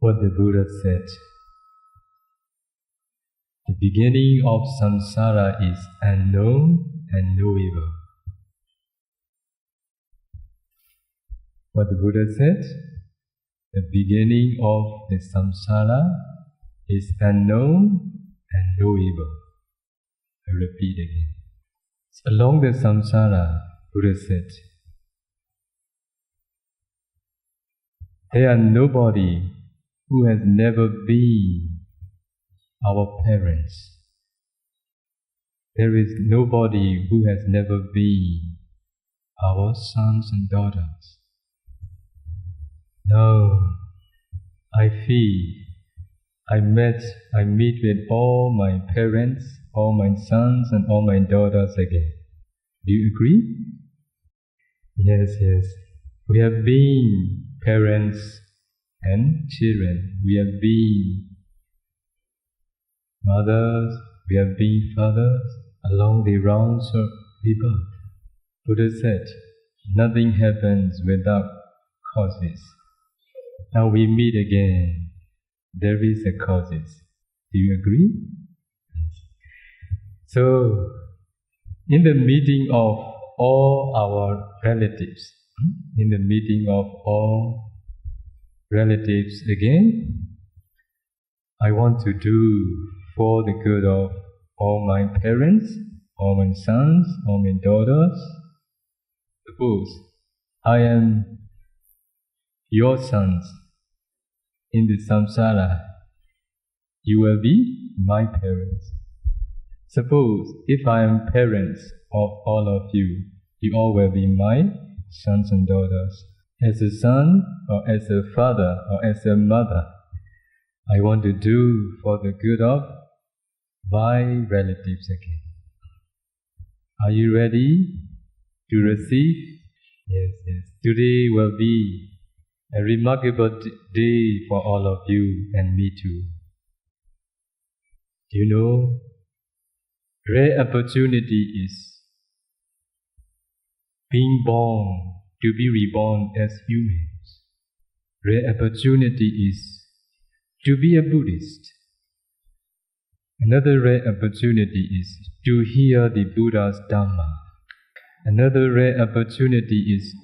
what the Buddha said. The beginning of samsara is unknown and knowable. What the Buddha said, the beginning of the samsara is unknown and knowable. I repeat again. Along the samsara, Buddha said, there are nobody who has never been our parents. There is nobody who has never been our sons and daughters. Now, I feel, I meet with all my parents, all my sons and all my daughters again. Do you agree? Yes. We have been parents and children. We have been mothers, we have been fathers along the rounds of rebirth. Buddha said, nothing happens without causes. Now we meet again. There is a causes. Do you agree? So, in the meeting of all our relatives, again, I want to do for the good of all my parents, all my sons, all my daughters. Suppose I am your sons in the samsara, you will be my parents. Suppose if I am parents of all of you, you all will be my sons and daughters. As a son, or as a father, or as a mother, I want to do for the good of my relatives again. Are you ready to receive? Yes. Today will be a remarkable day for all of you and me too. You know, rare opportunity is being born, to be reborn as humans. Rare opportunity is to be a Buddhist. Another rare opportunity is to hear the Buddha's Dhamma. Another rare opportunity is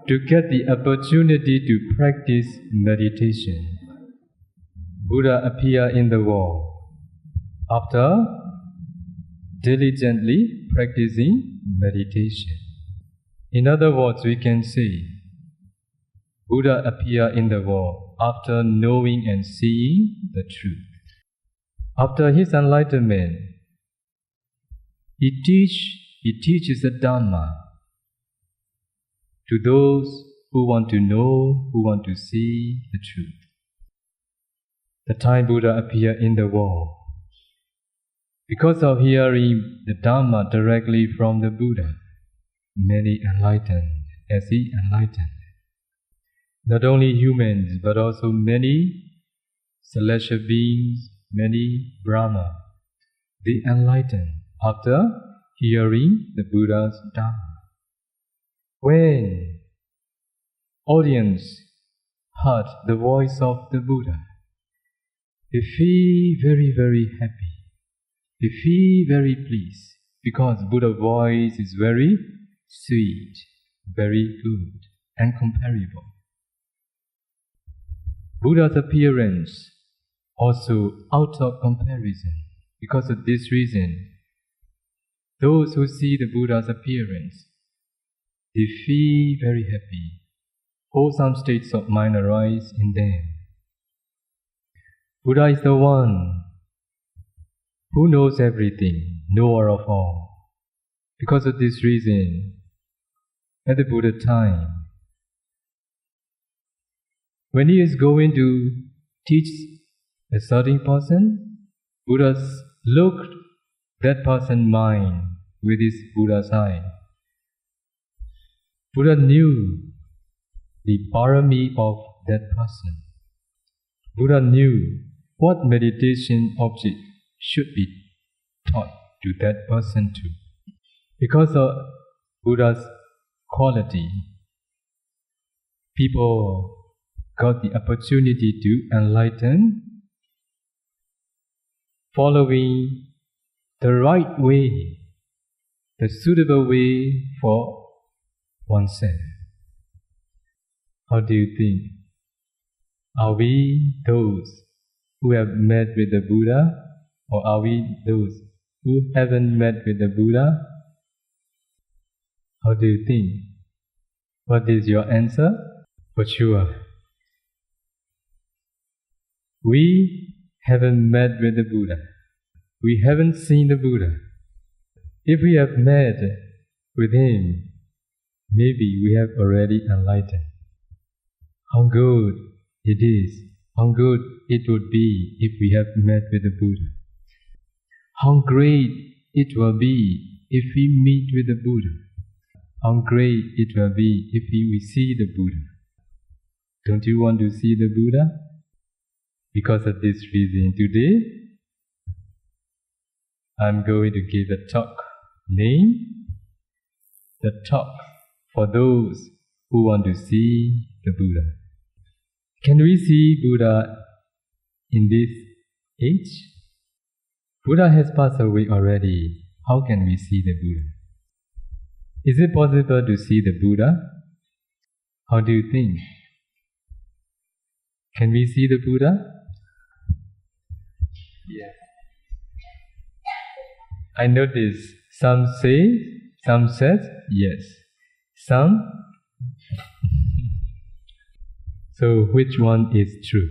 to get the opportunity to practice meditation. Buddha appeared in the world after diligently practicing meditation. In other words, we can say, Buddha appeared in the world after knowing and seeing the truth. After his enlightenment, he teaches the Dhamma to those who want to know, who want to see the truth. The time Buddha appeared in the world, because of hearing the Dhamma directly from the Buddha, many enlightened as he enlightened. Not only humans, but also many celestial beings, many Brahma, they enlightened after hearing the Buddha's Dhamma. When audience heard the voice of the Buddha, they feel very, very happy. They feel very pleased because Buddha's voice is very sweet, very good and comparable. Buddha's appearance also out of comparison. Because of this reason, those who see the Buddha's appearance, they feel very happy. Wholesome states of mind arise in them. Buddha is the one who knows everything, knower of all. Because of this reason, at the Buddha time, when he is going to teach a certain person, Buddha looked that person's mind with his Buddha's eye. Buddha knew the parami of that person. Buddha knew what meditation object should be taught to that person too. Because of Buddha's quality, people got the opportunity to enlighten, following the right way, the suitable way for oneself. How do you think? Are we those who have met with the Buddha, or are we those who haven't met with the Buddha? How do you think? What is your answer? For sure, we haven't met with the Buddha. We haven't seen the Buddha. If we have met with him, maybe we have already enlightened. How good it is, how good it would be if we have met with the Buddha. How great it will be if we meet with the Buddha. How great it will be if we see the Buddha. Don't you want to see the Buddha? Because of this reason, today I'm going to give a talk named The Talk for those who want to see the Buddha. Can we see Buddha in this age? Buddha has passed away already. How can we see the Buddha? Is it possible to see the Buddha? How do you think? Can we see the Buddha? Yes. I notice some says yes. Some. So which one is true?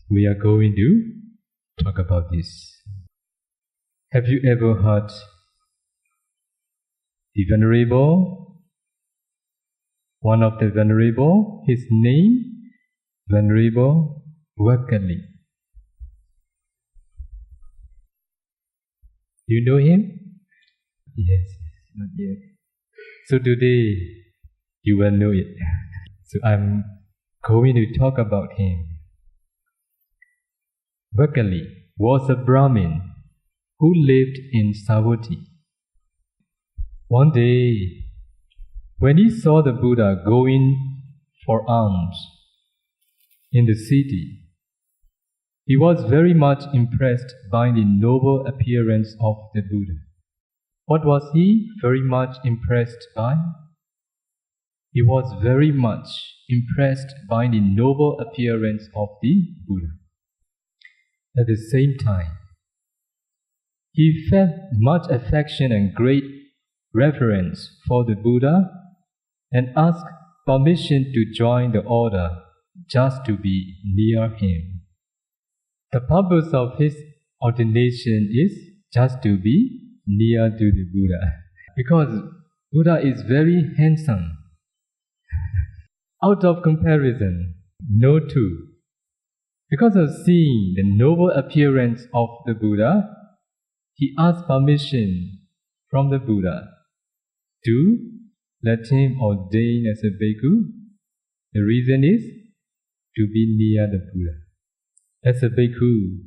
We are going to talk about this. Have you ever heard the Venerable? One of the Venerable, his name, Venerable Revata. You know him? Yes, not yet. So today, you will know it. So I'm going to talk about him. Revata was a Brahmin who lived in Savatthi. One day, when he saw the Buddha going for alms in the city, he was very much impressed by the noble appearance of the Buddha. What was he very much impressed by? He was very much impressed by the noble appearance of the Buddha. At the same time, he felt much affection and great reverence for the Buddha and asked permission to join the order just to be near him. The purpose of his ordination is just to be near to the Buddha, because Buddha is very handsome. Out of comparison, no two. Because of seeing the noble appearance of the Buddha, he asked permission from the Buddha to let him ordain as a bhikkhu. The reason is to be near the Buddha. As a bhikkhu,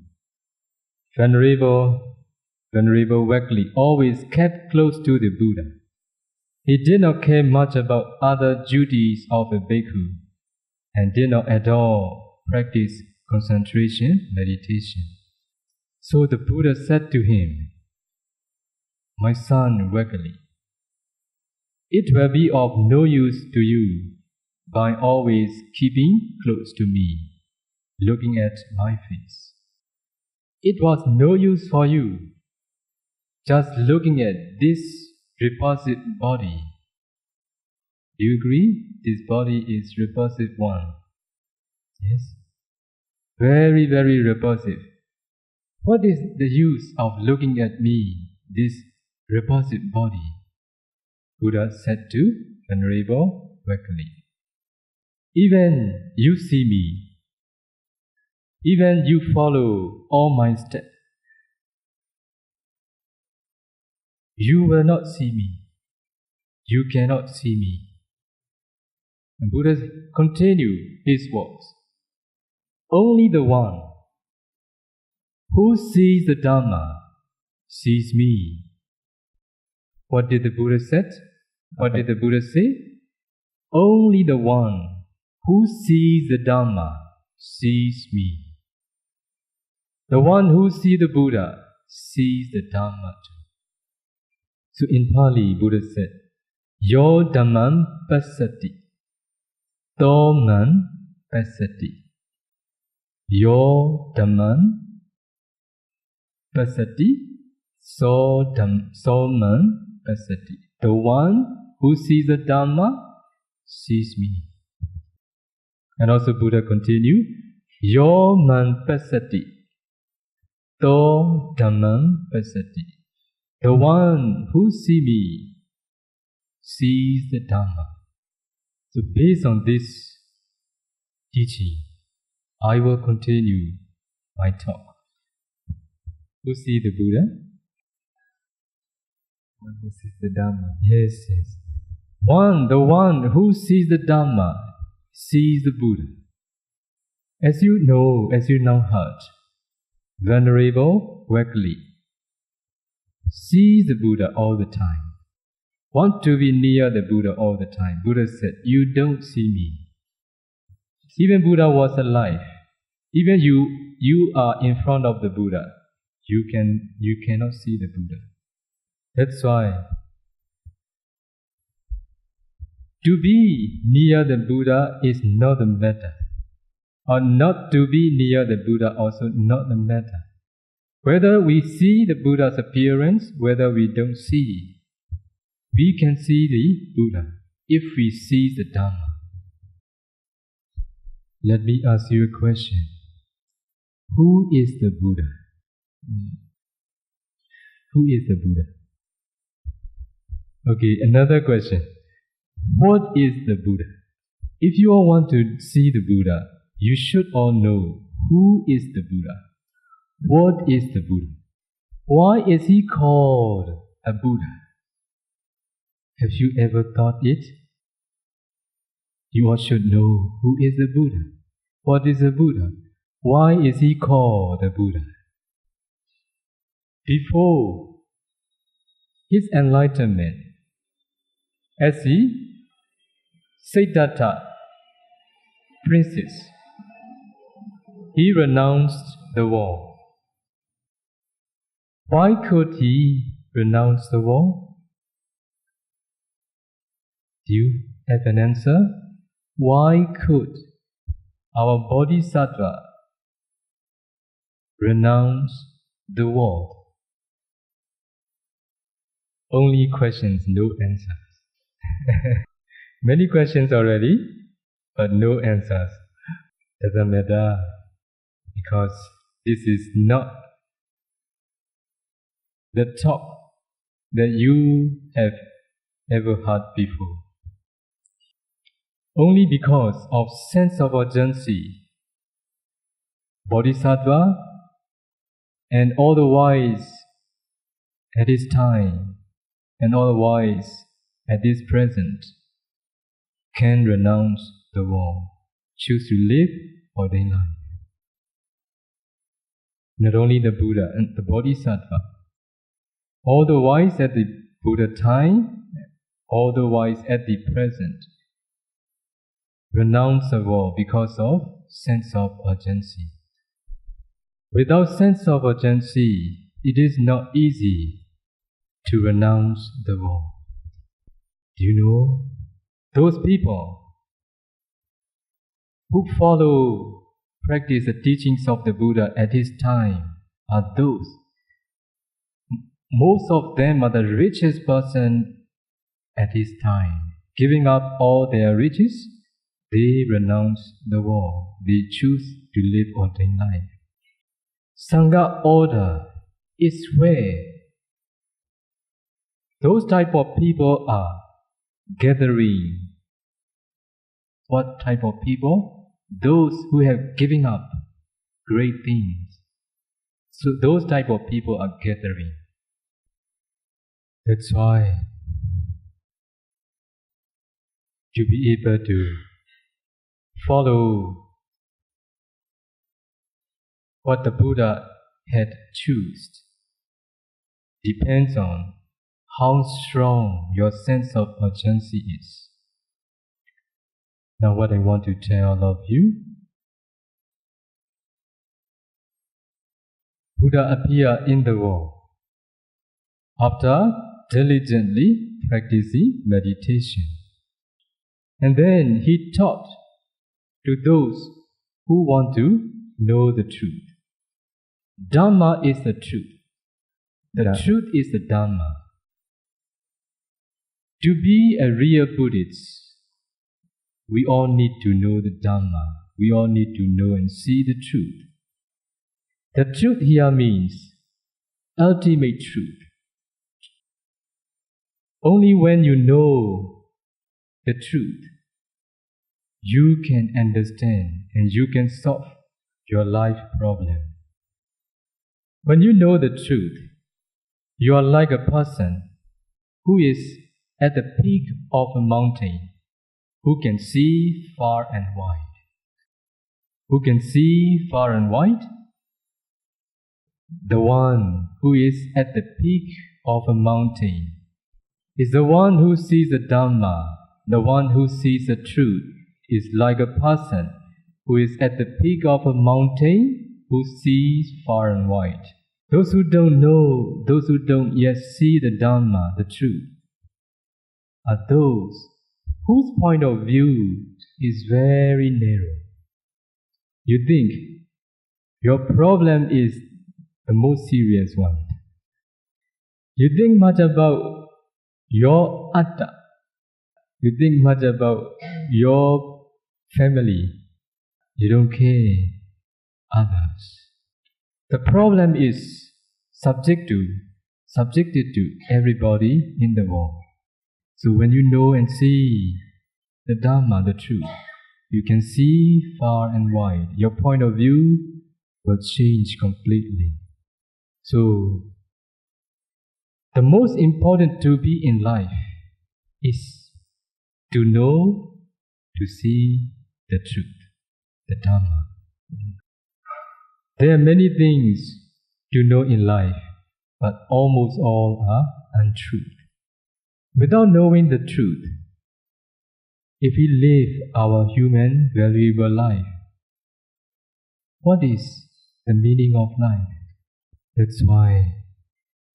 Venerable Revata always kept close to the Buddha. He did not care much about other duties of a bhikkhu and did not at all practice concentration meditation. So the Buddha said to him, "My son Revata, it will be of no use to you by always keeping close to me, looking at my face. It was no use for you just looking at this repulsive body. Do you agree? This body is repulsive one. Yes? Very, very repulsive. What is the use of looking at me, this repulsive body?" Buddha said to Venerable Revata. "Even you see me, even you follow all my steps, you will not see me. You cannot see me." And Buddha continued his words. "Only the one who sees the Dhamma sees me." What did the Buddha say? Only the one who sees the Dhamma sees me. The one who sees the Buddha sees the Dhamma too. So in Pali, Buddha said, Yo Dhammam Passati, Tomam Passati. Yo Dhammam Passati, Somam Passati. The one who sees the Dhamma sees me. And also Buddha continued, Yo Man Passati, To Dhammam Passati. The one who sees me sees the Dhamma. So based on this teaching, I will continue my talk. Who sees the Buddha? One who sees the Dhamma. Yes, yes. The one who sees the Dhamma sees the Buddha. As you know, as you now heard, Venerable Revata sees the Buddha all the time. Want to be near the Buddha all the time. Buddha said, you don't see me. Even Buddha was alive. Even you are in front of the Buddha. You cannot see the Buddha. That's why to be near the Buddha is not the matter. Or not to be near the Buddha also not the matter. Whether we see the Buddha's appearance, whether we don't see, we can see the Buddha if we see the Dhamma. Let me ask you a question. Who is the Buddha? Who is the Buddha? Okay, another question. What is the Buddha? If you all want to see the Buddha, you should all know who is the Buddha. What is the Buddha? Why is he called a Buddha? Have you ever thought it? You all should know who is the Buddha. What is the Buddha? Why is he called the Buddha? Before his enlightenment, as the Siddhartha princess, he renounced the world. Why could he renounce the world? Do you have an answer? Why could our Bodhisattva renounce the world? Only questions, no answers. Many questions already, but no answers. Doesn't matter, because this is not the talk that you have ever heard before. Only because of sense of urgency, Bodhisattva and all the wise at his time and all the wise at this present can renounce the world, choose to live ordained life. Not only the Buddha and the Bodhisattva, all the wise at the Buddha time, all the wise at the present, renounce the world because of sense of urgency. Without sense of urgency, it is not easy to renounce the world. Do you know, those people who practice the teachings of the Buddha at his time are those. Most of them are the richest person at his time. Giving up all their riches, they renounce the world. They choose to live ordained life. Sangha order is where those type of people are gathering. What type of people? Those who have given up great things. So those type of people are gathering. That's why to be able to follow what the Buddha had chosen depends on how strong your sense of urgency is. Now what I want to tell all of you, Buddha appeared in the world after diligently practicing meditation. And then he taught to those who want to know the truth. Dhamma is the truth. The truth is the Dhamma. To be a real Buddhist, we all need to know the Dhamma. We all need to know and see the truth. The truth here means ultimate truth. Only when you know the truth, you can understand and you can solve your life problem. When you know the truth, you are like a person who is at the peak of a mountain, who can see far and wide. Who can see far and wide? The one who is at the peak of a mountain is the one who sees the Dhamma. The one who sees the truth is like a person who is at the peak of a mountain who sees far and wide. Those who don't know, those who don't yet see the Dhamma, the truth, are those whose point of view is very narrow. You think your problem is the most serious one. You think much about your atta. You think much about your family. You don't care others. The problem is subjected to everybody in the world. So when you know and see the Dhamma, the truth, you can see far and wide. Your point of view will change completely. So the most important to be in life is to know, to see the truth, the Dhamma. There are many things to know in life, but almost all are untruth. Without knowing the truth, if we live our human valuable life, what is the meaning of life? That's why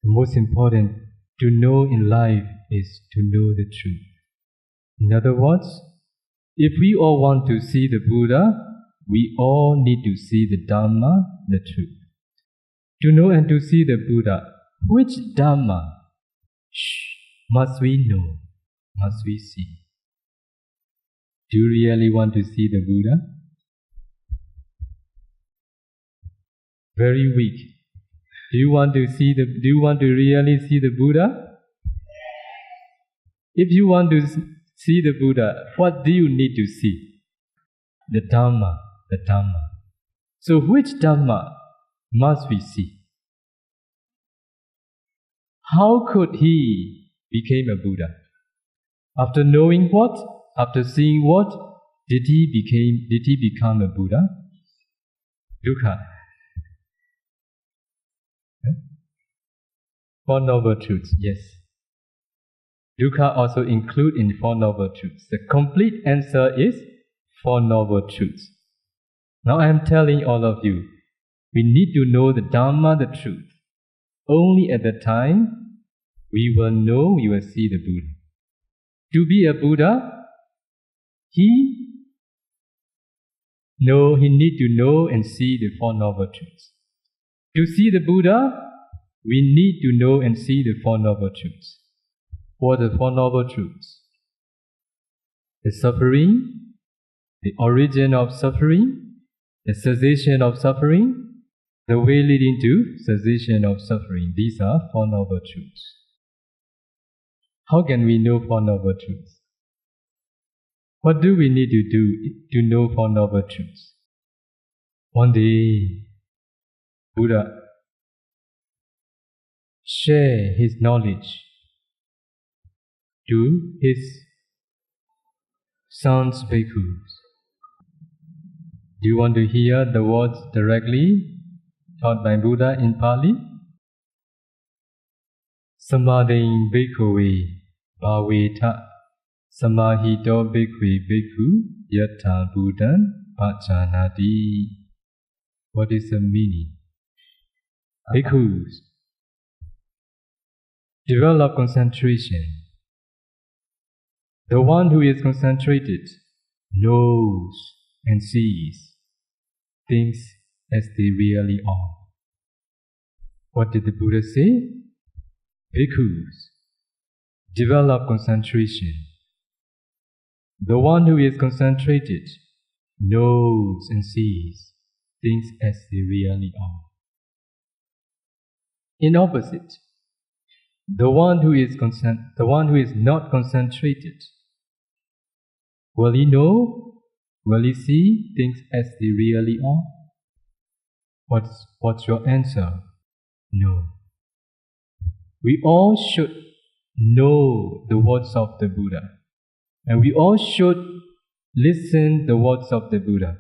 the most important to know in life is to know the truth. In other words, if we all want to see the Buddha, we all need to see the Dhamma, the truth. To know and to see the Buddha, which Dhamma must we know, must we see? Do you really want to see the Buddha? Very weak. Do you want to really see the Buddha? If you want to see the Buddha, what do you need to see? The Dhamma, the Dhamma. So which Dhamma must we see? How could he become a Buddha? After knowing what? After seeing what? Did he become a Buddha? Dukkha. Four Noble Truths, yes. Dukkha also include in Four Noble Truths. The complete answer is Four Noble Truths. Now I am telling all of you, we need to know the Dhamma, the truth. Only at that time, we will know, we will see the Buddha. To be a Buddha, he need to know and see the Four Noble Truths. To see the Buddha, we need to know and see the Four Noble Truths. What are the Four Noble Truths? The suffering, the origin of suffering, the cessation of suffering, the way leading to cessation of suffering. These are Four Noble Truths. How can we know Four Noble Truths? What do we need to do to know Four Noble Truths? One day, Buddha shared his knowledge to his sons bhikkhus. Do you want to hear the words directly taught by Buddha in Pali? Samadhin bhikkhave bhaveta samahito bhikkhve bhikkhu Yatha Buddhan Pajanati. What is the meaning? Bhikkhus, develop concentration. The one who is concentrated knows and sees things as they really are. What did the Buddha say? Bhikkhus, develop concentration. The one who is concentrated knows and sees things as they really are. In opposite, the one who is not concentrated, will he know? Will he see things as they really are? What's your answer? No. We all should know the words of the Buddha. And we all should listen the words of the Buddha.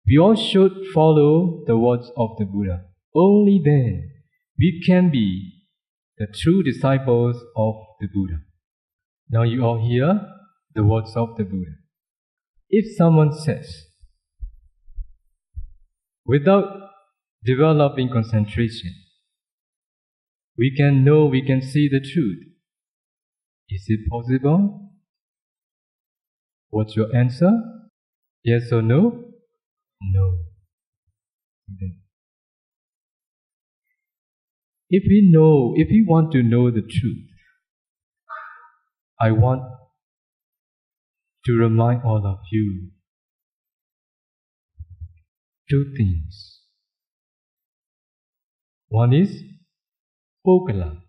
We all should follow the words of the Buddha. Only then we can be the true disciples of the Buddha. Now you all hear the words of the Buddha. If someone says, without developing concentration, we can know, we can see the truth. Is it possible? What's your answer? Yes or no? No. If we want to know the truth, I want to remind all of you two things. One is Pogala.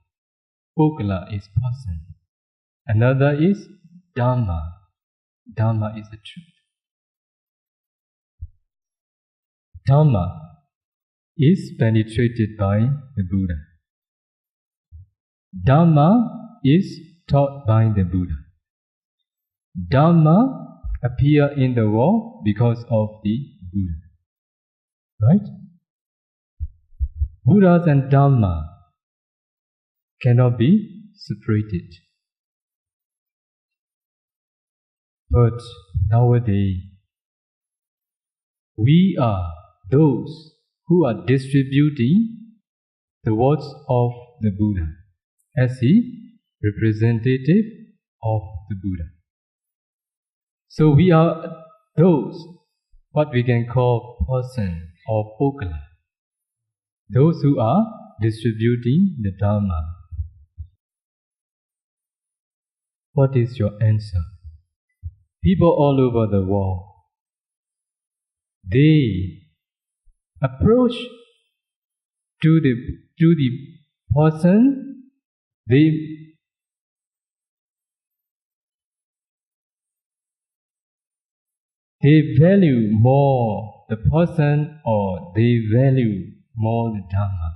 Pogala is person. Another is Dhamma. Dhamma is the truth. Dhamma is penetrated by the Buddha. Dhamma is taught by the Buddha. Dhamma appear in the world because of the Buddha. Right? Buddhas and Dhamma cannot be separated. But nowadays, we are those who are distributing the words of the Buddha as the representative of the Buddha. So we are those, what we can call person or Pogala, those who are distributing the Dhamma. What is your answer? People all over the world, they approach to the person, they value more the person or they value more the Dhamma.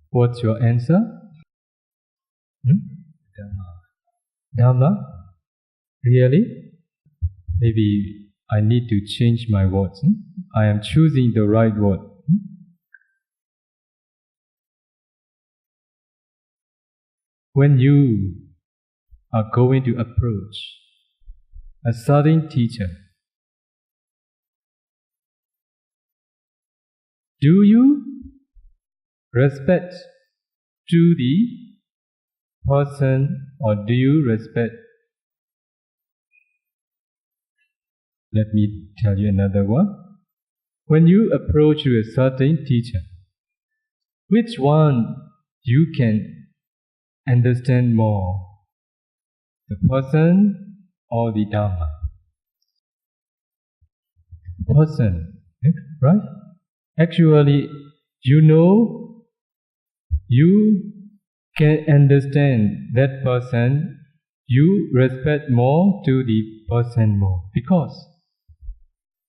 What's your answer? Dhamma? Really? Maybe I need to change my words. I am choosing the right word. When you are going to approach a certain teacher, do you respect to the person or do you respect? Let me tell you another one. When you approach to a certain teacher, which one you can understand more? The person or the Dhamma? Person, right? Actually, you can understand that person, you respect more to the person more because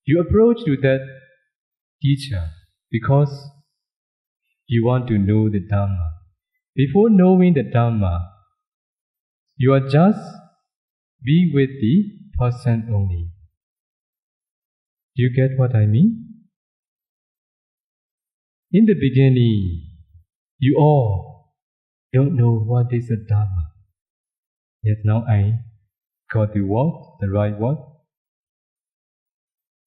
you approach to that teacher because you want to know the Dhamma. Before knowing the Dhamma, you are just be with the person only. Do you get what I mean? In the beginning, you all don't know what is the Dhamma. Yet now I got the what? The right what?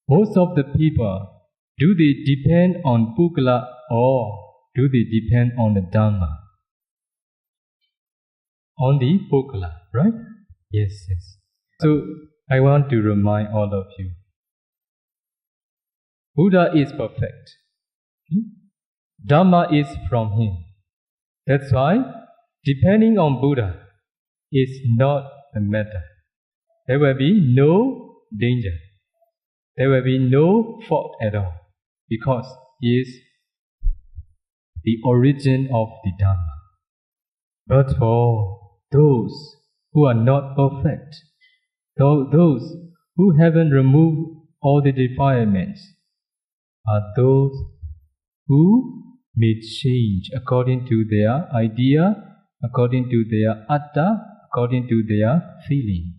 Most of the people, do they depend on Pukala or do they depend on the Dhamma? On the Pukala, right? Yes. So, I want to remind all of you, Buddha is perfect. Dhamma is from him. That's why, depending on Buddha is not a matter. There will be no danger. There will be no fault at all, because he is the origin of the Dhamma. But for those who are not perfect, those who haven't removed all the defilements, are those who may change according to their idea, according to their atta, according to their feeling.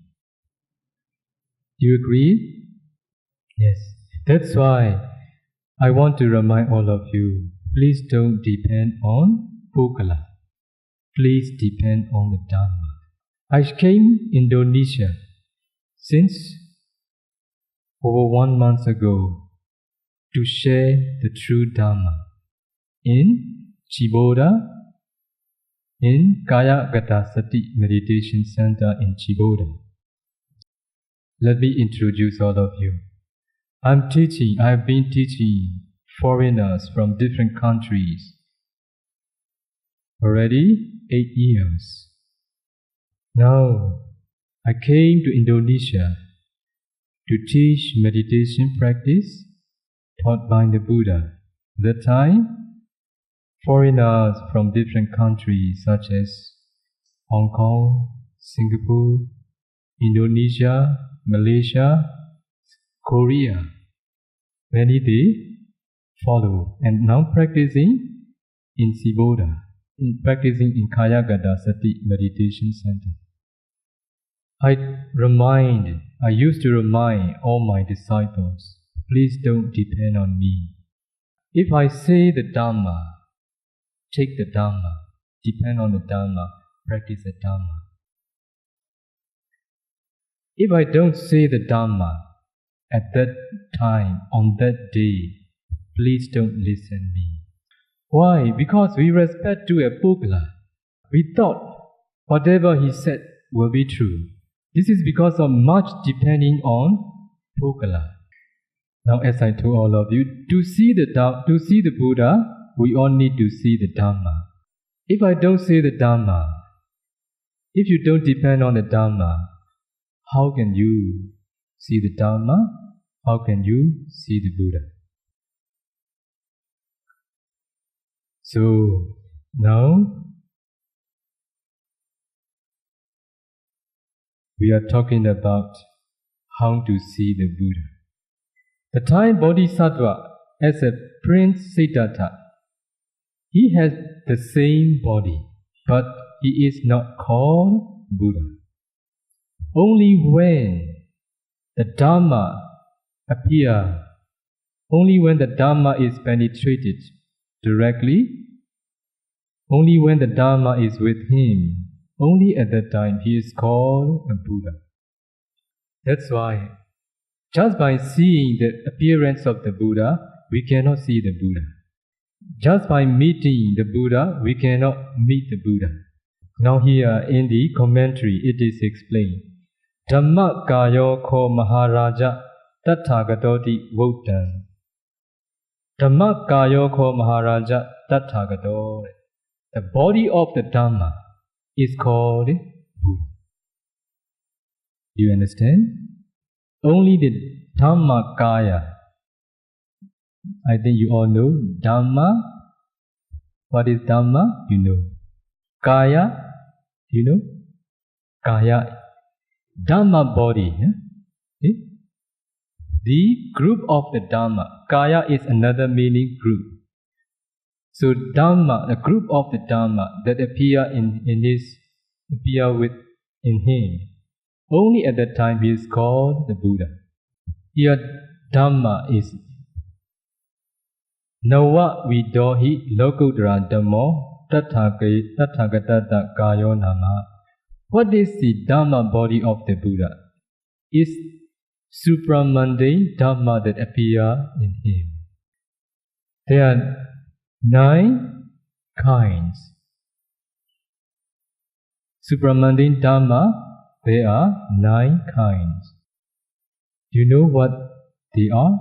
Do you agree? Yes. That's why I want to remind all of you, please don't depend on Pukala. Please depend on the Dhamma. I came Indonesia since over 1 month ago to share the true Dhamma in Ciboda, in Kaya Gata Sati Meditation Center in Ciboda. Let me introduce all of you. I've been teaching foreigners from different countries already 8 years. Now, I came to Indonesia to teach meditation practice taught by the Buddha. At that time, foreigners from different countries such as Hong Kong, Singapore, Indonesia, Malaysia, Korea, many they follow and now practicing in Ciboda, practicing in Kaya Gata Sati Meditation Center. I used to remind all my disciples, please don't depend on me. If I say the Dhamma, take the Dhamma, depend on the Dhamma, practice the Dhamma. If I don't say the Dhamma at that time, on that day, please don't listen to me. Why? Because we respect to a Pukala. We thought whatever he said will be true. This is because of much depending on Pukala. Now, as I told all of you, to see the Buddha, we all need to see the Dhamma. If I don't see the Dhamma, if you don't depend on the Dhamma, how can you see the Dhamma? How can you see the Buddha? So, now, we are talking about how to see the Buddha. The Thai Bodhisattva, as a Prince Siddhartha, he has the same body, but he is not called Buddha. Only when the Dhamma appears, only when the Dhamma is penetrated directly, only when the Dhamma is with him, only at that time he is called a Buddha. That's why, just by seeing the appearance of the Buddha, we cannot see the Buddha. Just by meeting the Buddha, we cannot meet the Buddha. Now here in the commentary, it is explained. Dhamma kayo ko maharaja tathagatoti vottan. Dhamma kayo ko maharaja tathagato. The body of the Dhamma is called Buddha. Do you understand? Only the Dhamma kaya. I think you all know Dhamma. What is Dhamma? You know. Kaya, you know? Kaya. Dhamma body. The group of the Dhamma. Kaya is another meaning group. So Dhamma, the group of the Dhamma that appear in him. Only at that time he is called the Buddha. Here Dhamma is Nawa Vidohi Lokudra Dhammo Tathagatata Kayo Nama. What is the Dhamma body of the Buddha? It's supramundane Dhamma that appear in him. There are 9 kinds. Supramundane Dhamma, there are 9 kinds. Do you know what they are?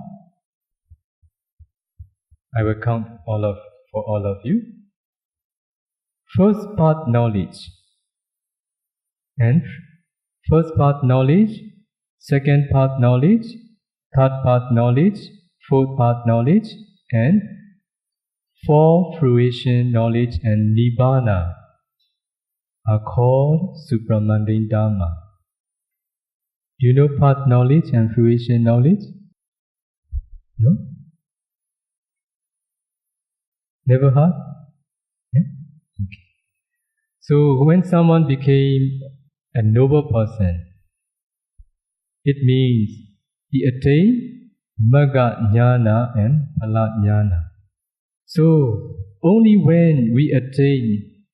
I will count for all of you. First part knowledge. And first part knowledge, second part knowledge, third part knowledge, fourth part knowledge, and 4 fruition knowledge and Nibbana are called supramundane Dhamma. Do you know part knowledge and fruition knowledge? No? Never heard? Yeah? Okay. So when someone became a noble person, it means he attained Magga Jnana and Phala Jnana. So only when we attain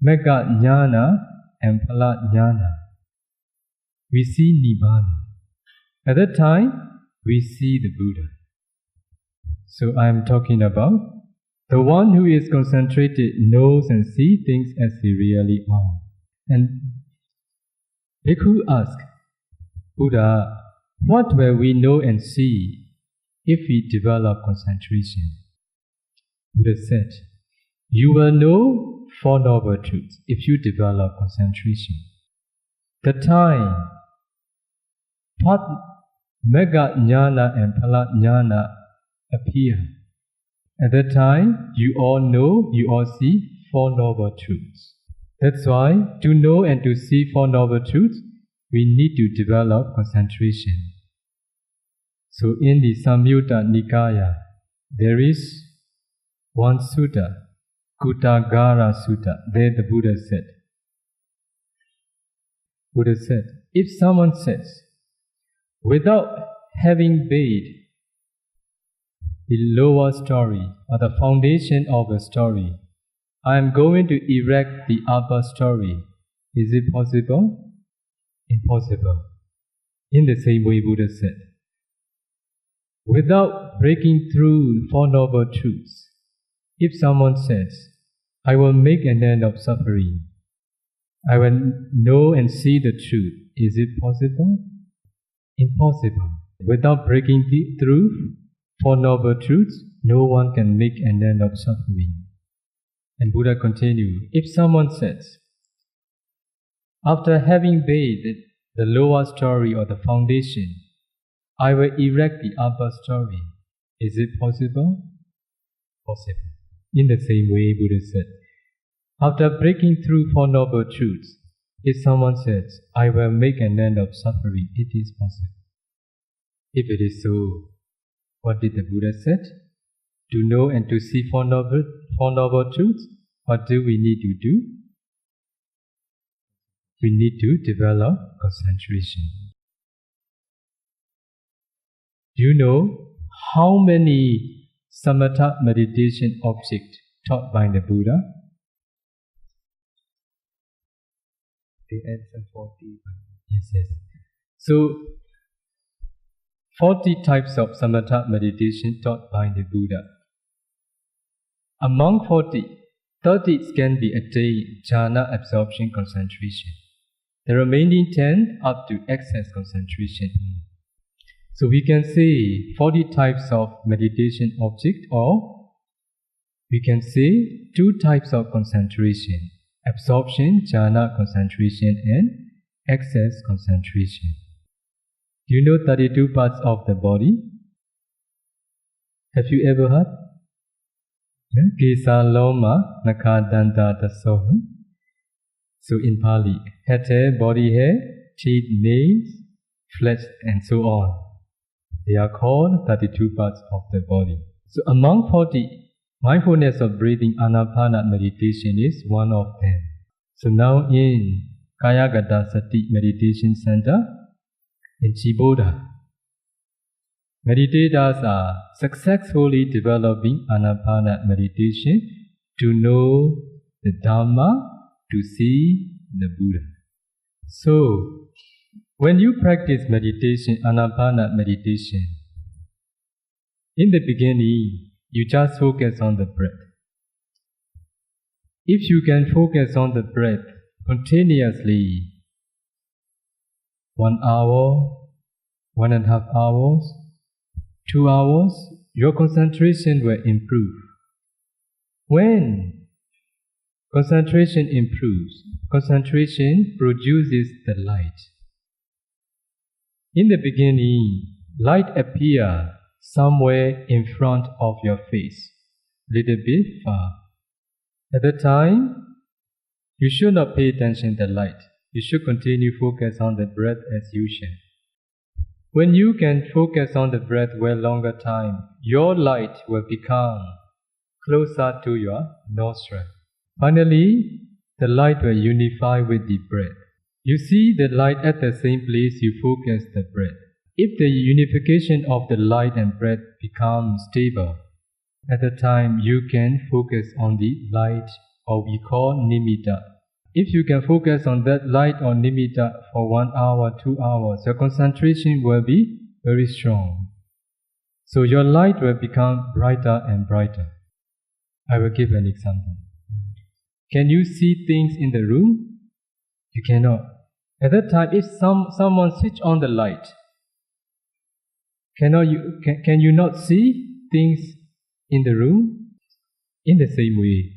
Magga Jnana and Phala Jnana, we see Nibbana. At that time, we see the Buddha. So I am talking about the one who is concentrated, knows and sees things as they really are. And Bhikkhu asked, Buddha, what will we know and see if we develop concentration? Buddha said, you will know 4 noble truths if you develop concentration. The time Magga Jnana and Phala Jnana appear. At that time, you all know, you all see 4 noble truths. That's why, to know and to see 4 noble truths, we need to develop concentration. So in the Samyutta Nikaya, there is one sutta, Kuttagara Sutta. There the Buddha said, if someone says, without having bathed the lower story or the foundation of a story, I am going to erect the upper story. Is it possible? Impossible. In the same way, Buddha said, without breaking through 4 noble truths, if someone says, I will make an end of suffering, I will know and see the truth, is it possible? Impossible. Without breaking through 4 noble truths, no one can make an end of suffering. And Buddha continued, if someone says, after having bathed the lower story or the foundation, I will erect the upper story, is it possible? Possible. In the same way, Buddha said, after breaking through 4 noble truths, if someone says, I will make an end of suffering, it is possible. If it is so, what did the Buddha said? To know and to see 4 noble truths, what do we need to do? We need to develop concentration. Do you know how many samatha meditation objects taught by the Buddha? They answer 40. Yes. So, 40 types of samatha meditation taught by the Buddha. Among 40, 30 can be attained jhana absorption concentration. The remaining 10 up to excess concentration. So we can say 40 types of meditation object, or we can say 2 types of concentration. Absorption, jhana concentration, and excess concentration. Do you know 32 parts of the body? Have you ever heard? Kesa loma nakadanta taso. So in Pali, head hair, body hair, teeth, nails, flesh, and so on. They are called 32 parts of the body. So among 40, mindfulness of breathing anapana meditation is one of them. So now in Kayagata Sati Meditation Center in Chiboda, meditators are successfully developing anapana meditation to know the Dhamma, to see the Buddha. So, when you practice meditation, Anapana meditation, in the beginning, you just focus on the breath. If you can focus on the breath continuously, 1 hour, 1.5 hours, 2 hours, your concentration will improve. When concentration improves, concentration produces the light. In the beginning, light appears somewhere in front of your face, little bit far. At the time, you should not pay attention to the light. You should continue focus on the breath as usual. When you can focus on the breath for a longer time, your light will become closer to your nostril. Finally, the light will unify with the breath. You see the light at the same place you focus the breath. If the unification of the light and breath becomes stable, at the time you can focus on the light, or we call nimitta. If you can focus on that light or nimitta for 1 hour, 2 hours, your concentration will be very strong. So your light will become brighter and brighter. I will give an example. Can you see things in the room? You cannot. At that time, if someone switch on the light, can you not see things in the room? In the same way,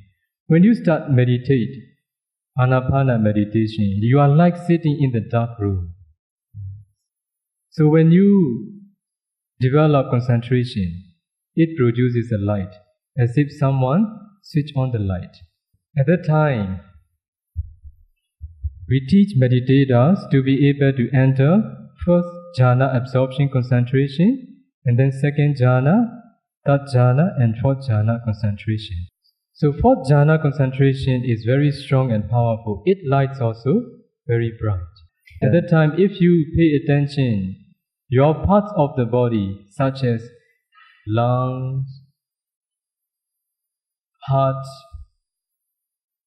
when you start meditate, Anapana meditation, you are like sitting in the dark room. So when you develop concentration, it produces a light, as if someone switch on the light. At that time, we teach meditators to be able to enter first jhana absorption concentration, and then second jhana, third jhana, and fourth jhana concentration. So fourth jhana concentration is very strong and powerful. It lights also very bright. At that time, if you pay attention, your parts of the body, such as lungs, heart,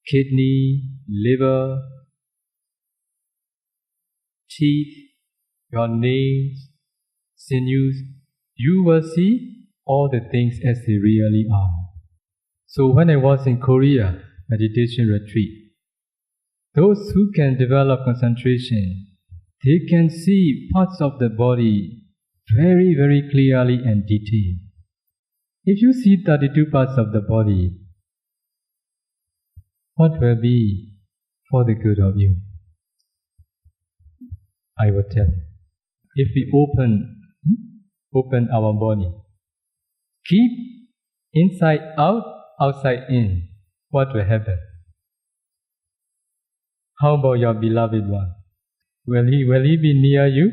kidney, liver, teeth, your nails, sinews, you will see all the things as they really are. So when I was in Korea, meditation retreat, those who can develop concentration, they can see parts of the body very, very clearly and detailed. If you see 32 parts of the body, what will be for the good of you? I will tell you. If we open our body, keep inside out, outside in, what will happen? How about your beloved one? Will he be near you?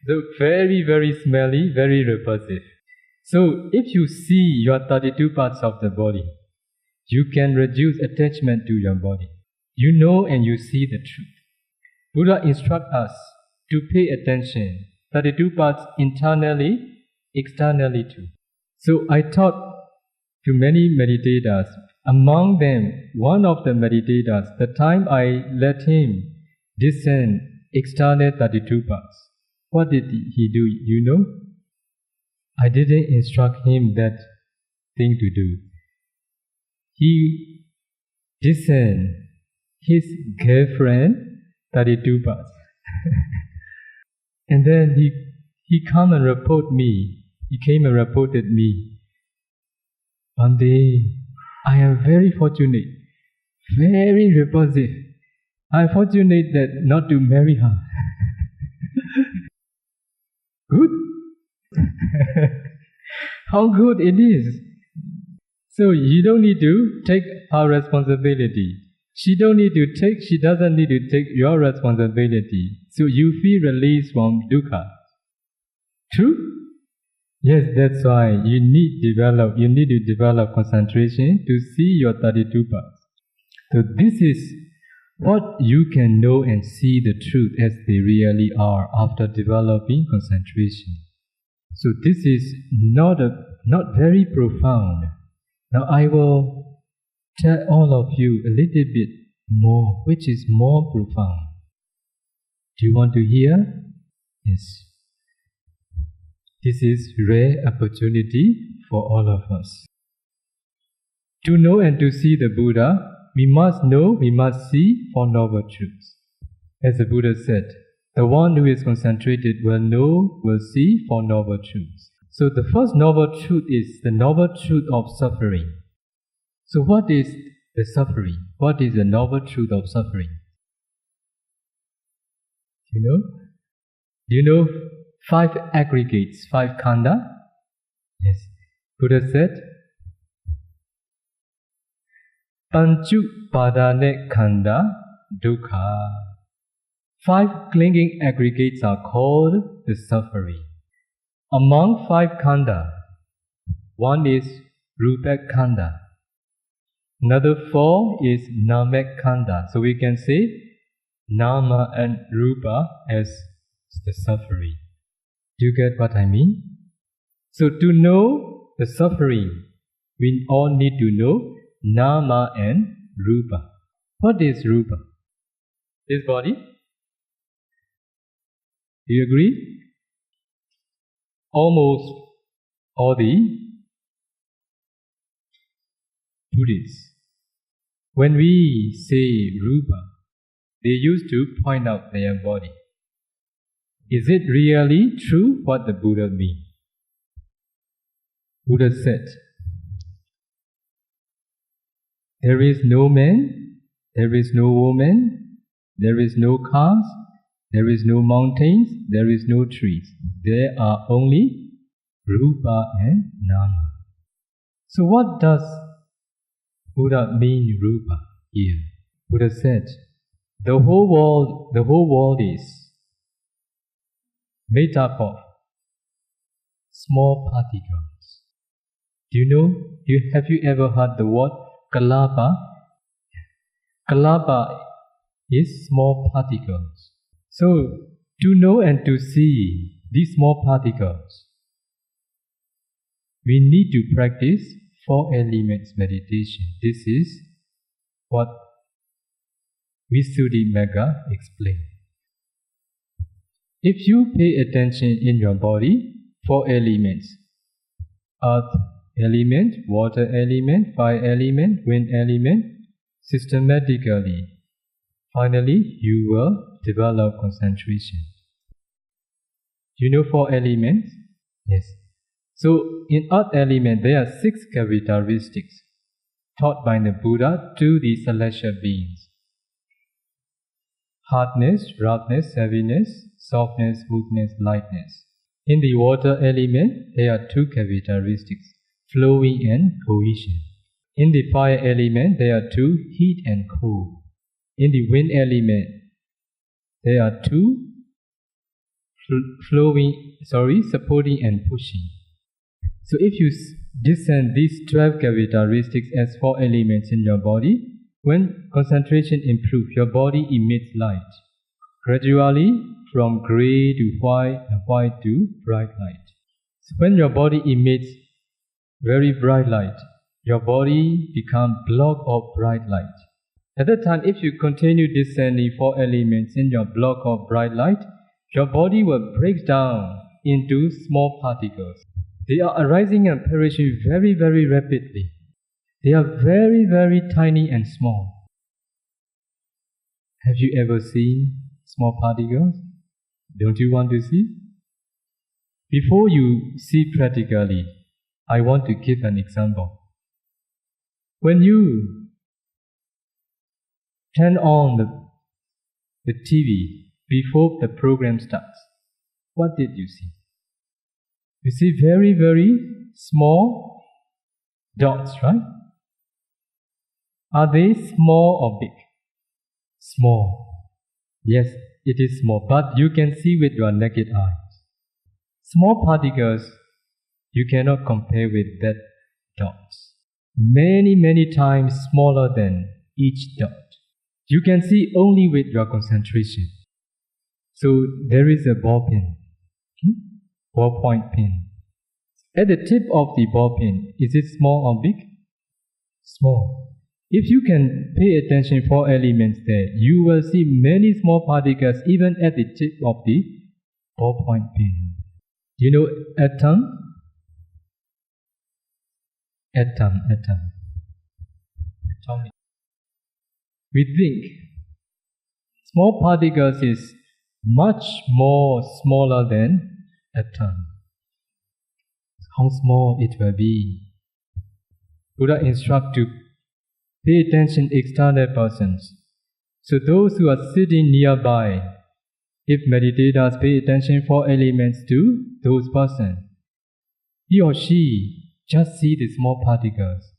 So very, very smelly, very repulsive. So if you see your 32 parts of the body, you can reduce attachment to your body. You know and you see the truth. Buddha instructs us to pay attention, 32 parts internally, externally too. So I taught to many meditators. Among them, one of the meditators, the time I let him descend external 32 parts, what did he do? You know? I didn't instruct him that thing to do. He descend his girlfriend 32 parts. And then he came and reported me. One day, I am very fortunate, very repulsive. I am fortunate that not to marry her. Good? How good it is. So you don't need to take her responsibility. She doesn't need to take your responsibility. So you feel released from dukkha. True? Yes, that's why you need to develop concentration to see your 32 parts. So this is what you can know and see the truth as they really are after developing concentration. So this is not very profound. Now I will tell all of you a little bit more, which is more profound. Do you want to hear? Yes. This is rare opportunity for all of us. To know and to see the Buddha, we must know, we must see Four Noble Truths. As the Buddha said, the one who is concentrated will know, will see Four Noble Truths. So the first Noble Truth is the Noble Truth of suffering. So what is the suffering? What is the Noble Truth of suffering? Do you know 5 aggregates, 5 khanda? Yes. Buddha said, Panchu padane khanda dukkha. 5 clinging aggregates are called the suffering. Among 5 khanda, one is rupak khanda. Another 4 is namek khanda. So we can say nama and rupa as the suffering. Do you get what I mean? So to know the suffering, we all need to know nama and rupa. What is rupa? This body? Do you agree? Almost all the Buddhists, when we say rupa, they used to point out their body. Is it really true what the Buddha means? Buddha said, there is no man, there is no woman, there is no cars, there is no mountains, there is no trees. There are only rupa and nama. So what does Buddha mean rupa here? Buddha said, the whole world is made up of small particles. Do you know? Have you ever heard the word kalapa? Kalapa is small particles. So, to know and to see these small particles, we need to practice 4 elements meditation. This is what Visuddhimagga explained. If you pay attention in your body, 4 elements: earth element, water element, fire element, wind element, systematically, finally you will develop concentration. You know 4 elements? Yes. So in earth element there are 6 characteristics taught by the Buddha to the celestial beings: hardness, roughness, heaviness, softness, smoothness, lightness. In the water element there are 2 characteristics: flowing and cohesion. In the fire element there are 2: heat and cold. In the wind element there are 2: supporting and pushing. So if you discern these 12 characteristics as 4 elements in your body, when concentration improves, your body emits light, gradually from grey to white and white to bright light. So when your body emits very bright light, your body becomes block of bright light. At that time, if you continue discerning 4 elements in your block of bright light, your body will break down into small particles. They are arising and perishing very, very rapidly. They are very, very tiny and small. Have you ever seen small particles? Don't you want to see? Before you see practically, I want to give an example. When you turn on the TV before the program starts, what did you see? You see very, very small dots, right? Are they small or big? Small. Yes, it is small, but you can see with your naked eyes. Small particles, you cannot compare with that dots. Many, many times smaller than each dot. You can see only with your concentration. So there is a ball pen, ballpoint pen. At the tip of the ball pen, is it small or big? Small. If you can pay attention 4 elements there, you will see many small particles even at the tip of the ballpoint pen. You know atom? Atomic. We think small particles is much more smaller than atom. How small it will be. Buddha instructs to pay attention external persons. So those who are sitting nearby, if meditators pay attention 4 elements to those persons, he or she just see the small particles.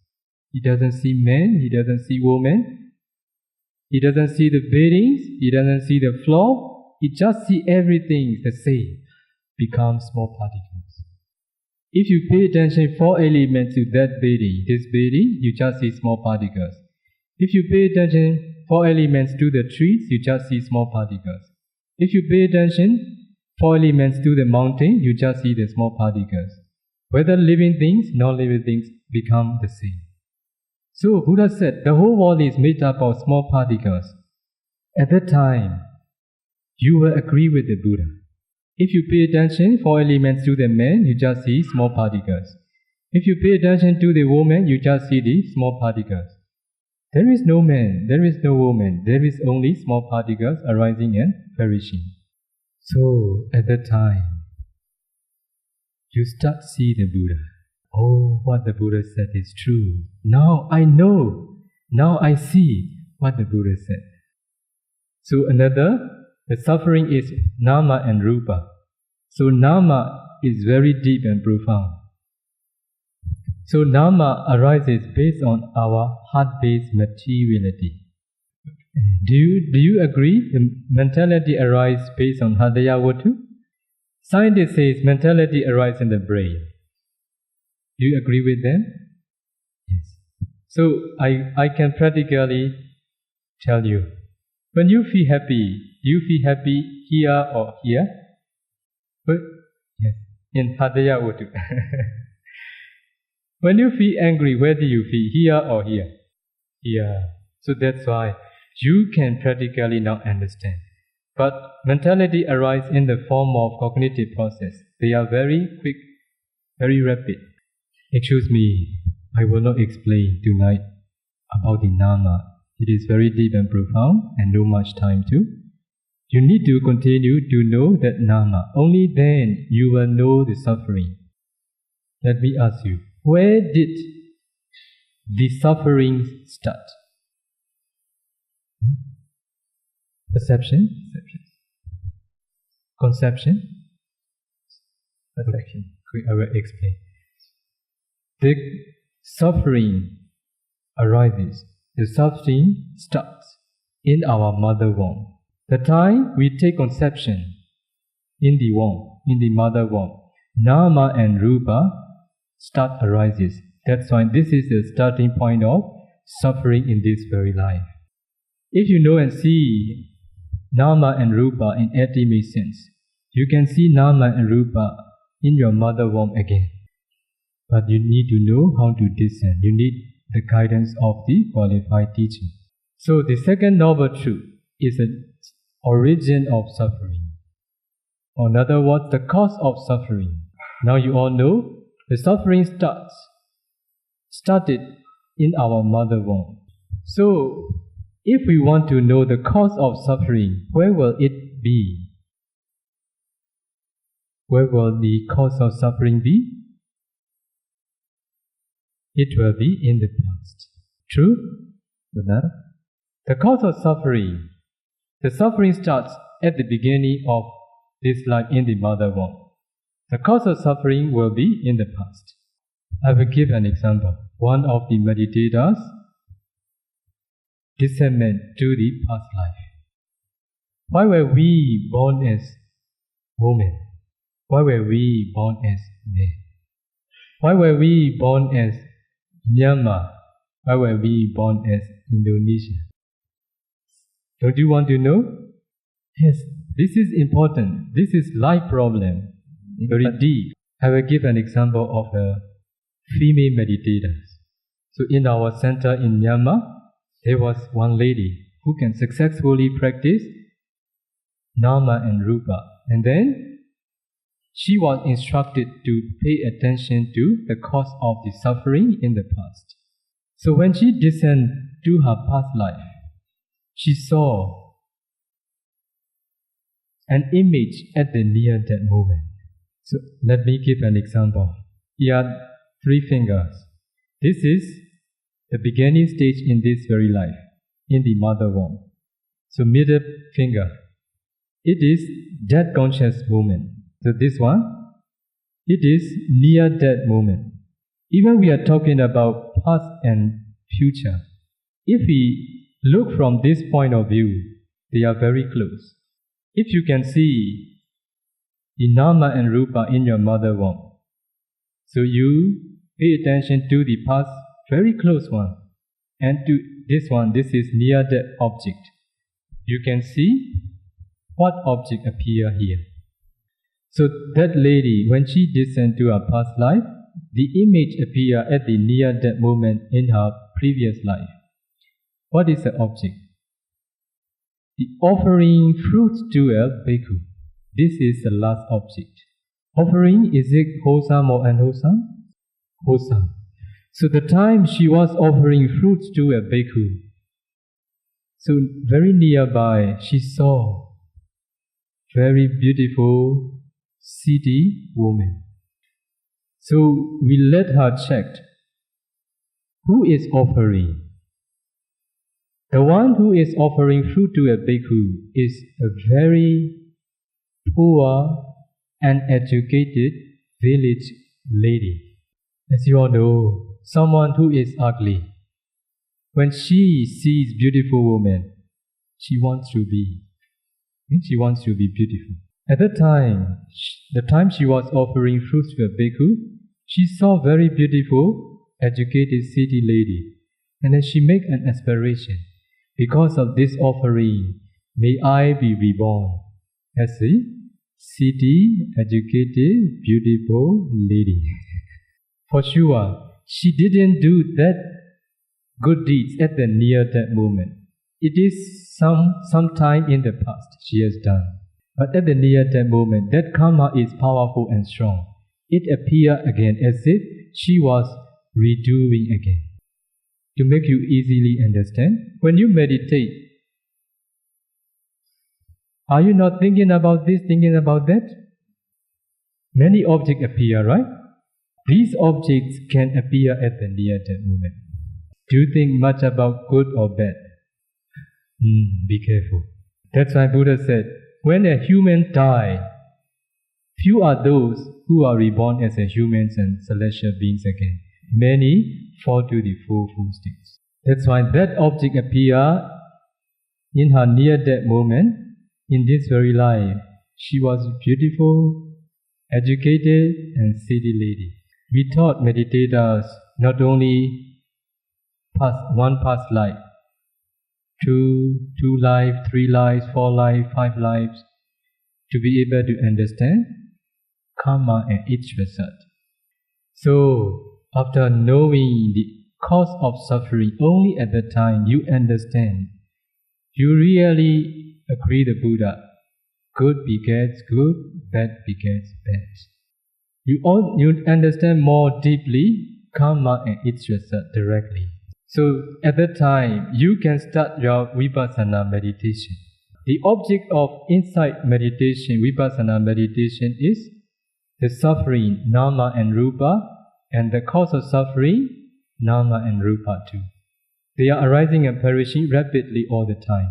He doesn't see men, he doesn't see women, he doesn't see the buildings, he doesn't see the floor, he just see everything the same, becomes small particles. If you pay attention 4 elements to that building, this building, you just see small particles. If you pay attention 4 elements to the trees, you just see small particles. If you pay attention 4 elements to the mountain, you just see the small particles. Whether living things, non-living things become the same. So Buddha said, the whole world is made up of small particles. At that time, you will agree with the Buddha. If you pay attention 4 elements to the man, you just see small particles. If you pay attention to the woman, you just see the small particles. There is no man, there is no woman, there is only small particles arising and perishing. So at that time, you start to see the Buddha. Oh, what the Buddha said is true. Now I know, now I see what the Buddha said. So the suffering is nama and rupa. So nama is very deep and profound. So nama arises based on our heart-based materiality. Do you agree the mentality arises based on hadaya vatu? Scientists say mentality arises in the brain. Do you agree with them? Yes. So I can practically tell you, when you feel happy, do you feel happy here or here? But, yes, in hadaya vatu. When you feel angry, where do you feel? Here or here? Here. So that's why you can practically now understand. But mentality arises in the form of cognitive process. They are very quick, very rapid. Excuse me, I will not explain tonight about the nama. It is very deep and profound and no much time to. You need to continue to know that nama. Only then you will know the suffering. Let me ask you, where did the suffering start? Perception? Conception? Perception. I will explain. The suffering arises. The suffering starts in our mother womb. The time we take conception in the womb, in the mother womb, nama and rupa start arises. That's why this is the starting point of suffering in this very life. If you know and see nama and rupa in ultimate sense, you can see nama and rupa in your mother womb again. But you need to know how to discern. You need the guidance of the qualified teacher. So the second noble truth is the origin of suffering. Or in other words, the cause of suffering. Now you all know the suffering started in our mother womb. So if we want to know the cause of suffering, where will it be? Where will the cause of suffering be? It will be in the past. True? Benar? The cause of suffering, the suffering starts at the beginning of this life in the mother womb. The cause of suffering will be in the past. I will give an example. One of the meditators discernment to the past life. Why were we born as women? Why were we born as men? Why were we born as Myanmar? Why were we born as Indonesia? Don't you want to know? Yes, this is important. This is life problem. Very deep. I will give an example of a female meditators. So in our center in Myanmar, there was one lady who can successfully practice Nama and Rupa. And then she was instructed to pay attention to the cause of the suffering in the past. So when she descended to her past life, she saw an image at the near-death moment. So let me give an example. Here are 3 fingers. This is the beginning stage in this very life, in the mother womb. So middle finger, it is death conscious moment. So this one, it is near-death moment. Even we are talking about past and future. If we look from this point of view, they are very close. If you can see the Nama and Rupa in your mother womb, so you pay attention to the past, very close one, and to this one, this is near-death object. You can see what object appear here. So that lady, when she descended to her past life, the image appear at the near-death moment in her previous life. What is the object? The offering fruits to a bhikkhu. This is the last object. Offering, is it wholesome or unwholesome? Wholesome. So the time she was offering fruits to a bhikkhu, so very nearby she saw very beautiful city woman. So we let her check who is offering. The one who is offering fruit to a bhikkhu is a very poor and educated village lady. As you all know, someone who is ugly, when she sees beautiful woman, she wants to be beautiful. At the time she was offering fruits to a bhikkhu, she saw very beautiful, educated city lady, and then she made an aspiration. Because of this offering, may I be reborn as a city, educated, beautiful lady. For sure, she didn't do that good deeds at the near-death moment. It is some time in the past she has done. But at the near-death moment, that karma is powerful and strong. It appeared again as if she was redoing again. To make you easily understand, when you meditate, are you not thinking about this, thinking about that? Many objects appear, right? These objects can appear at the near-death moment. Do you think much about good or bad? Be careful. That's why Buddha said, when a human dies, few are those who are reborn as a humans and celestial beings again. Many fall to the fourfold states. That's why that object appears in her near-death moment. In this very life, she was beautiful, educated, and city lady. We taught meditators not only one past life, two lives, 3 lives, 4 lives, 5 lives, to be able to understand karma and its result. So, after knowing the cause of suffering, only at the time you understand, you really agree the Buddha, good begets good, bad begets bad. You understand more deeply karma and its result directly. So at that time, you can start your vipassana meditation. The object of insight meditation, vipassana meditation, is the suffering, nama and rupa, and the cause of suffering, nama and rupa too. They are arising and perishing rapidly all the time.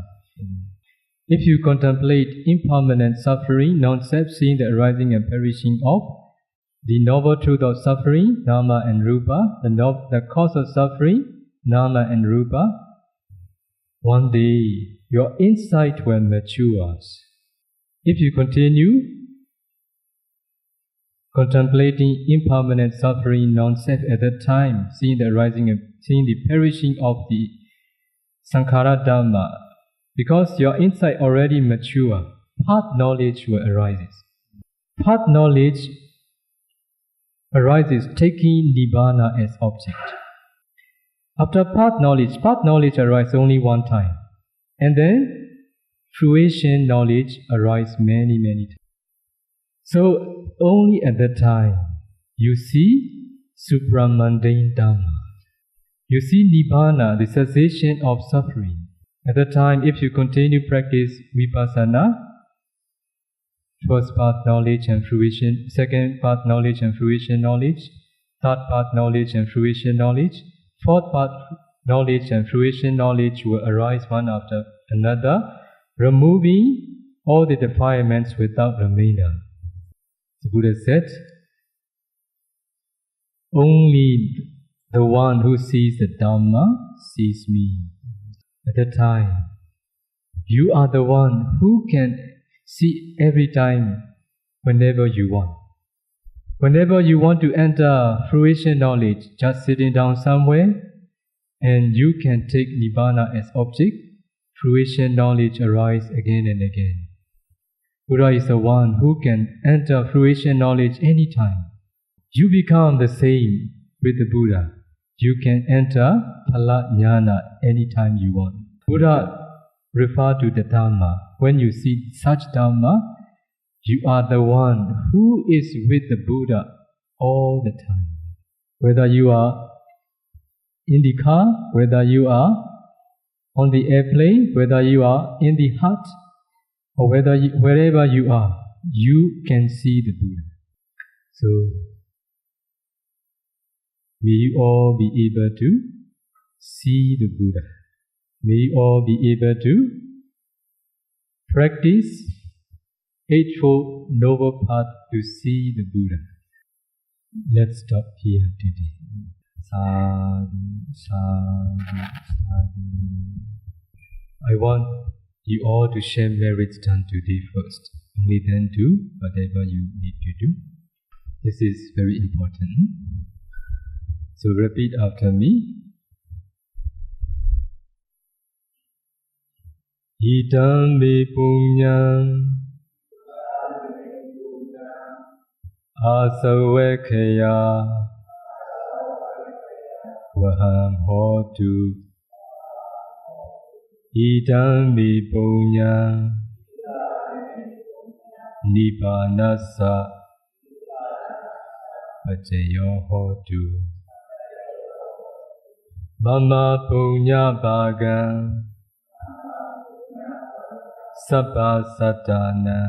If you contemplate impermanent suffering, non-self, seeing the arising and perishing of the noble truth of suffering, nama and rupa, the cause of suffering, nama and rupa, one day your insight will mature. If you continue contemplating impermanent suffering, non-self at that time, seeing the arising and seeing the perishing of the sankhara dhamma, because your insight already mature, path knowledge will arise. Path knowledge arises taking nibbana as object. After path knowledge arises only one time. And then fruition knowledge arises many times. So only at that time you see supramundane Dhamma. You see Nibbana, the cessation of suffering. At that time, if you continue practice Vipassana, first path knowledge and fruition, second path knowledge and fruition knowledge, third path knowledge and fruition knowledge, fourth path knowledge and fruition knowledge will arise one after another, removing all the defilements without remainder. The Buddha said, only the one who sees the Dhamma sees me. At that time, you are the one who can see every time, whenever you want. Whenever you want to enter fruition knowledge, just sitting down somewhere, and you can take Nibbana as object, fruition knowledge arises again and again. Buddha is the one who can enter fruition knowledge anytime. You become the same with the Buddha. You can enter Phala Jnana anytime you want. Buddha refers to the Dhamma. When you see such Dhamma, you are the one who is with the Buddha all the time. Whether you are in the car, whether you are on the airplane, whether you are in the hut, or wherever you are, you can see the Buddha. So, may you all be able to see the Buddha. May you all be able to practice Eightfold Noble Path to see the Buddha. Let's stop here today. Sadhu, sadhu, sadhu. I want you all to share merits done today first. Only then do whatever you need to do. This is very important. So repeat after me. Idam me punyam asavekaya vaham hotu. Idam me punyam nibbanassa pacayo hotu. Mama punya bhagam sabba satana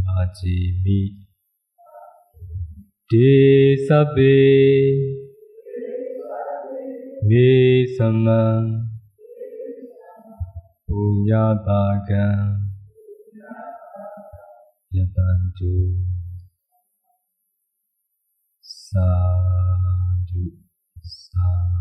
majimi de sabbe me samam punya bhagam yabantu. Sadhu, sadhu.